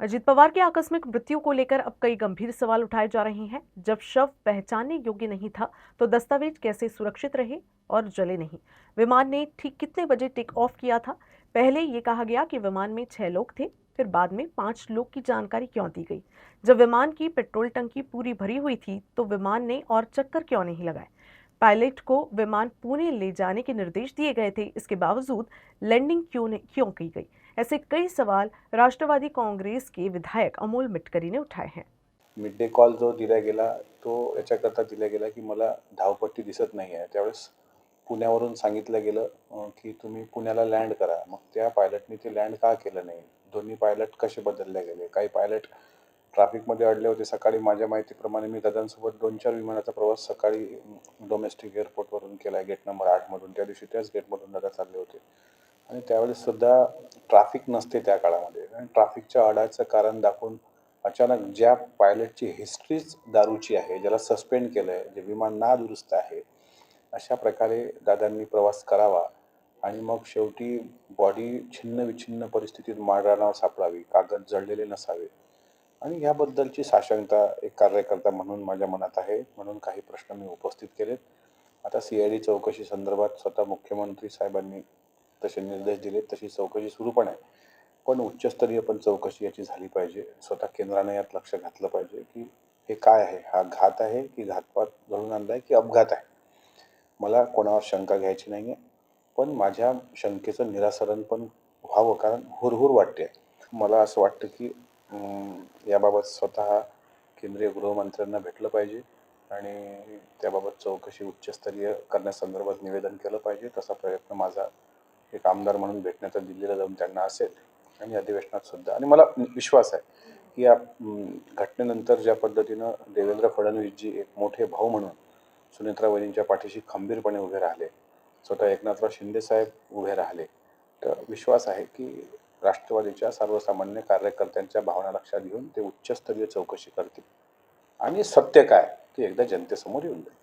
अजित पवार की आकस्मिक मृत्यु को लेकर अब कई गंभीर सवाल उठाए जा रहे हैं। जब शव पहचानने योग्य नहीं था तो दस्तावेज कैसे सुरक्षित रहे और जले नहीं? विमान ने ठीक कितने बजे टेक ऑफ किया था? पहले ये कहा गया कि विमान में 6 लोग थे, फिर बाद में 5 लोग की जानकारी क्यों दी गई? जब विमान की पेट्रोल टंकी पूरी भरी हुई थी तो विमान ने और चक्कर क्यों नहीं लगाए? पायलट को विमान पुणे ले जाने के निर्देश दिए गए थे, इसके बावजूद लैंडिंग क्यों की गई? ऐसे कई सवाल राष्ट्रवादी कांग्रेस के विधायक अमोल मिटकरी ने उठाए हैं। मिड डे कॉल जो दिला गेला तो याच्याकरता दिला गेला की मला धावपट्टी दिसत नाही आहे. त्यावेळेस पुण्यावरून सांगितलं गेलं की तुम्ही पुण्याला लँड करा. मग त्या पायलटनी ते लँड का केलं नाही? दोन्ही पायलट कसे बदलले गेले? काही पायलट ट्रॅफिकमध्ये अडले होते. सकाळी माझ्या माहितीप्रमाणे मी दादांसोबत 2-4 विमानाचा प्रवास सकाळी डोमेस्टिक एअरपोर्टवरून केला, गेट नंबर 8 मधून. त्या दिवशी त्याच गेटमधून दादा चालले होते आणि त्यावेळेस सुद्धा ट्रॅफिक नसते त्या काळामध्ये आणि ट्रॅफिकच्या अडचणीचं कारण दाखवून अचानक ज्या पायलटची हिस्ट्रीच दारूची आहे, ज्याला सस्पेंड केलं आहे, जे विमान नादुरुस्त आहे, अशा प्रकारे दादांनी प्रवास करावा आणि मग शेवटी बॉडी छिन्न-विछिन्न परिस्थितीत माळरानावर सापडावी, कागद जळलेले नसावे आणि याबद्दलची साशंकता एक कार्यकर्ता म्हणून माझ्या मनात आहे. म्हणून काही प्रश्न मी उपस्थित केलेत. आता सी-आय-डी चौकशी संदर्भात स्वतः मुख्यमंत्री साहेबांनी तसे निर्देश दिलेत, तशी चौकशी सुरू पण आहे. पण उच्चस्तरीय पण चौकशी याची झाली पाहिजे. स्वतः केंद्राने यात लक्ष घातलं पाहिजे की हे काय आहे? हा घात आहे की घातपात घडवून आणलाय की अपघात आहे? मला कोणावर शंका घ्यायची नाहीये. पण माझ्या शंकेचं निराकरण पण व्हावं, कारण हुरहुर वाटते. मला असं वाटतं की याबाबत स्वतः केंद्रीय गृहमंत्र्यांना भेटलं पाहिजे आणि त्याबाबत चौकशी उच्चस्तरीय करण्यासंदर्भात निवेदन केलं पाहिजे. तसा प्रयत्न माझा एक आमदार म्हणून भेटण्याचा दिल्लीला जाऊन त्यांना असेल आणि अधिवेशनात सुद्धा. आणि मला विश्वास आहे की या घटनेनंतर ज्या पद्धतीनं देवेंद्र फडणवीसजी एक मोठे भाऊ म्हणून सुनेत्रा वहिनींच्या पाठीशी खंबीरपणे उभे राहिले, स्वतः एकनाथराव शिंदे साहेब उभे राहिले, तर विश्वास आहे की राष्ट्रवादीच्या सर्वसामान्य कार्यकर्त्यांच्या भावना लक्षात घेऊन ते उच्चस्तरीय चौकशी करतील आणि सत्य काय ते एकदा जनतेसमोर येऊन जाईल.